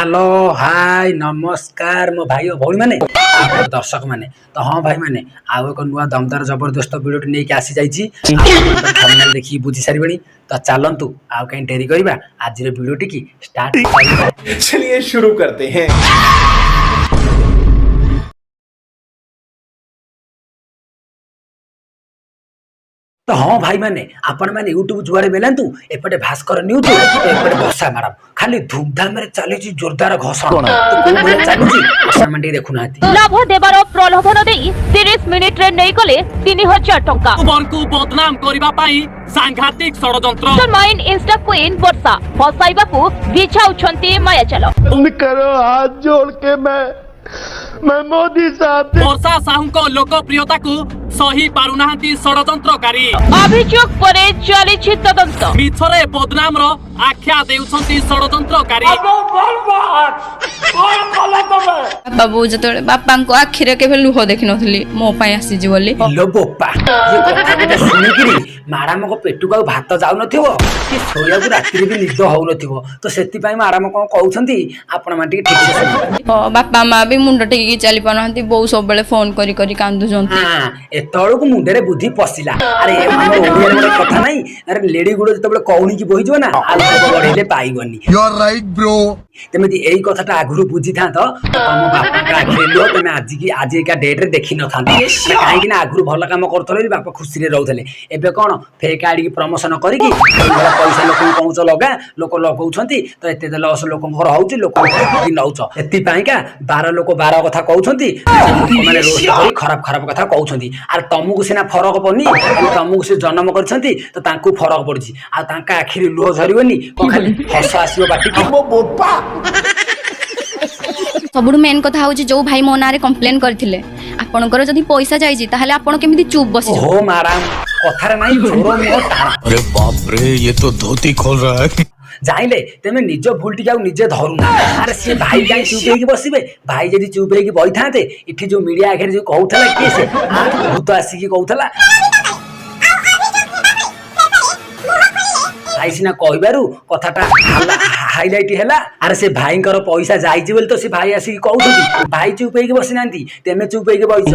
Hello hi नमस्कार मो भाई और भौणी मैंने दर्शक मैंने तो हाँ भाई मैंने आउ एक नुआ दमदार जबरदस्त वीडियो नहीं आसी जाइए देखिए बुझी सारे तो चलतु आउ कहीं डेरी करवा आज वीडियो टी स्टार्ट चलिए शुरू करते हैं। तो हाँ भाई मैंने आपण मैंने यूट्यूब जुआड़े बेलांतु एपटे भास्कर न्यूज तो एपटे बसा मैडम खाली धूमधाम रे चली जोरदार घोषणा तो कोन भले चली आपण टी देखु नाती लाभ देबार प्रलोभन देई 30 मिनिट रे नै गले 3000 टंका को बदनाम करबा पाई सांघातिक षडयंत्र माइन इंस्टा क्वीन वर्षा फसाइबा को बिछाउछंती माया चलो तुम करो हाथ जोड़ के मैं मोदी साहब वर्षा साहू को लोकप्रियता को सही पारुनाहांती षडयंत्रकारी अभियोग परे चली तदंत मिछरे बदनाम रो आख्या देउछंती षडयंत्रकारी बाबू जतले बापा को आखिरे केबे लुह देखि नथली मो पई आसी जी बोली लो बोपा ये कथा को सुनि किरी मैडम को पेटु का भात जाउ नथिवो कि सोया को रात्रि भी निद होउ नथिवो तो सेति पई मैडम को कहउछंती आपण माटी ठीक से सुनि बापा मां भी मुंड टेकी चली पानहंती बहु सब बेले फोन करी करी कांदु जंती हां एतळो को मुंडे रे बुद्धि पसिला अरे हमर ओडिया रे कथा नै अरे लेडी गुडो जतबे कहउनी की बहि जो ना आलो बढेले पाइबनी यू आर राइट ब्रो तेमेदी एई कथाटा आगुरु बुझी था तो तम बापा का खेलियो तमे आज का डेट रे देखि न थांती काहे कि ना आगुरु भल काम करथले बापा खुशी रे रहथले एबे कोन फेक आईडी की प्रमोशन करी कि पैसा लोक पहुंच लगा लोक लगौछंती तो एते लॉस लोक घर होउची लोक नउछ एति पई का 12 लोक 12 कथा कहउछंती माने रोस्ट करी खराब खराब कथा कहउछंती आर तमु सिना फरक पनी तमु से जन्म करछंती तो तांकू फरक पड़छि आ तांका आखिर लुह झरिबनी को खाली हस आसीओ बाटी वो बोपा सबुडु मेन कथा होची जो भाई मो नारे कंप्लेन करथिले आपनकर जदी पैसा जाईजी ताहले आपन केमिति चुप बसी हो माराम कथार नाही छोरो मो टाणा अरे बाप रे ये तो धोती खोल रहा है जाइले तेमे निज भूल टी निजे धरू ना अरे से भाई काई चुप होई बसिबे भाई जदी चुप होई बहि थाते इठी जो मीडिया आखिर जो कहउथला के से भूत आसी की कहउथला आइसिना कहबारु कथाटा हाइलाइट हैला अरे से भाई कर पैसा जाईची बोल तो से भाई आसी कहउथि भाई चुप होई बसि नांती तेमे चुप होई बइछ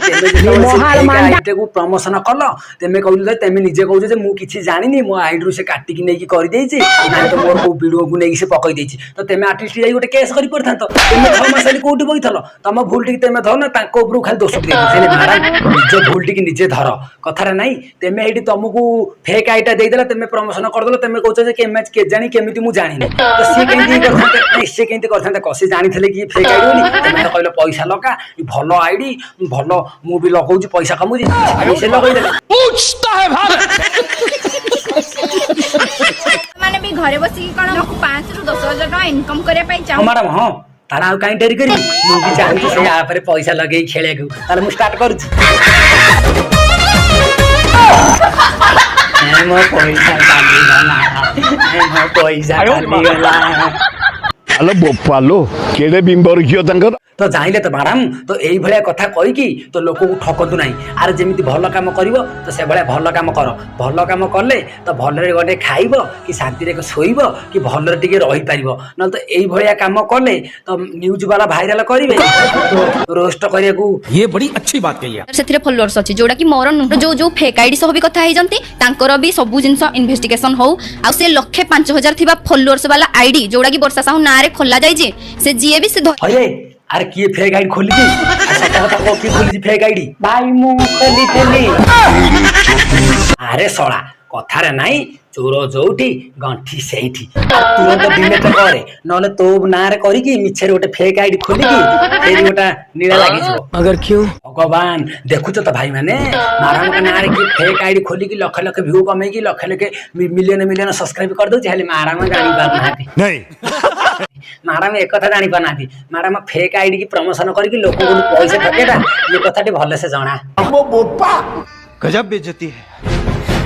तेमे आईटे को प्रमोशन कल तेमे कहलु तेमे निजे कहू जे मु किछि जानिनी मो आईडी से काटी की नै की कर देछि ना तो मोर को वीडियो को नै से पकई देछि तो तेमे आर्टिस्ट जाई गोटे केस करि परथांत तेमे 6 मास आली कोठी बइथलो तम भूल टी तेमे धर ना ताको ऊपर खाली दोष दे से मारा निजे भूल टी निजे धर कथारे नै तेमे एडी तमको फेक आईटा देइ देला तेमे प्रमोशन कर देला तेमे कहू जे के मैच के जानी केमिति मु जानिनी तो से केंती करथांते नै से केंती करथांते कसे जानिथले कि फेक आईडी बोली तेमे तो कहलो पैसा लगा ई भलो आईडी भलो मु भी लगाउची पैसा कमु जी से लगै देला पूछता है भारत माने भी घरे बसी कोन 5 रु 10,000 टका इनकम करे पई चाहू मैडम हां तारा आ काई डेरी करी मु भी चाहू से आ पर पैसा लगे खेले को तार मु स्टार्ट करू मो पैसा काली गला मो पैसा काली गला हेलो बोपा लो केडे बिंबर कियो तंकर तो जाइले तो मैडम तो एई भलिया कथा कहि कि तो लोक को ठकतु नाही आर जेमिति भलो काम करिवो तो से भलिया भलो काम कर भलो काम करले तो भलरे गटे खाइबो कि शांति रे सोइबो कि भलरे टिके रहि पारिबो न तो एई भलिया काम करले तो न्यूज वाला वायरल करिवे तो रोस्ट करिया को ये बड़ी अच्छी बात कही है सेथिरे फॉलोअर्स अछि जोडा कि मोर जो जो फेक आईडी सब भी कथा हे जंती तांकर भी सब जिंस इन्वेस्टिगेशन हो आ से लक्षे 5,000 थिबा फॉलोअर्स वाला आईडी जोडा कि वर्षा साहू नारे खोला जाई जे से जीए भी से अरे अरे किए फेक आईडी खोली थी अच्छा कथा को की खोली थी फेक आईडी भाई मु खोली थेली अरे सोळा कथारे नाही चोर जोठी गंठी सेठी तुरंत डिलीट करे नले तो नारे करी कि मिछरे गोटे फेक आईडी खोली कि फेरी गोटा नीला लागि जबो अगर क्यों भगवान देखुच तो भाई माने माराम के नारे की फेक आईडी खोली कि लख लख व्यू कमे कि लख लख मिलियन सब्सक्राइब कर दो हेले माराम गाड़ी बात नाती नहीं माराम एक कथा जानि पानाती माराम फेक आईडी की प्रमोशन करी कि लोक को पैसा ठकेटा ये कथाटी भले से जाना वो बोपा गजब बेइज्जती है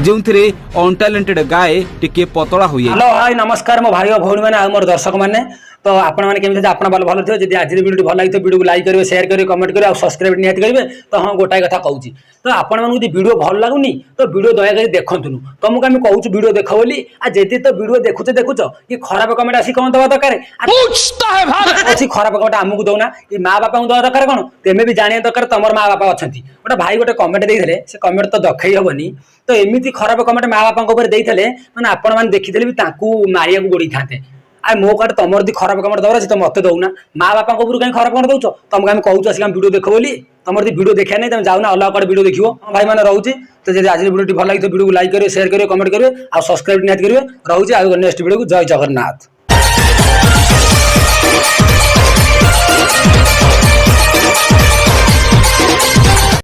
ଯେଉଁଥିରେ ଅନଟ୍ୟାଲେଣ୍ଟେଡ୍ ଗାଏ ଟିକେ ପତଳା ହୁଏ। हेलो हाय नमस्कार मो भाई और भौणी मैंने आ मोर दर्शक मैंने तो आपण मैंने केମିତି आपण बाल भल थियो जदि आज वीडियो भल लागि तो वीडियो को लाइक करिवे शेयर करिवे कमेंट करिवे और सब्सक्राइब निहाती करिवे तो हां गोटाय कथा कहूची तो आपण मानू जदि वीडियो भल लागुनी तो वीडियो दया करी देखंतुनु तुमको हम कहूची वीडियो देखो बोली आ जदि तो वीडियो देखुछ ये खराब कमेंट आसी कोन दवा दरकार पूछता है भारत अछि खराब कमेंट हमकु दउना ये मां बापा को दवा दरकार कोन तेमे भी जानिया दरकार तमर मां बापा अछंती गोटे भाई गोटे कमेंट देइथले से कमेंट तो दखई हबनी तो एमिति खराब कमेंट मां बापा ऊपर देइथले माने आपण मान देखिथले भी ताकू मारिया को गोड़ी थाते आ मो काट तमर दी खराब कमेंट दवरा तो मते दउना मां बापा को ऊपर कहीं खराब कमेंट दउछ तुमको हम कहूछ असि हम वीडियो देखो बोली तमर दी वीडियो देखा नहीं तुम जाऊ ना अलग वीडियो देखियो भाई माने रहउची तो जदि आज वीडियो भल लागि तो वीडियो को लाइक करिवे शेयर करिवे कमेंट करिवे आ सब्सक्राइब निहाती करिवे रहउची आ नेक्स्ट वीडियो को जय जगन्नाथ।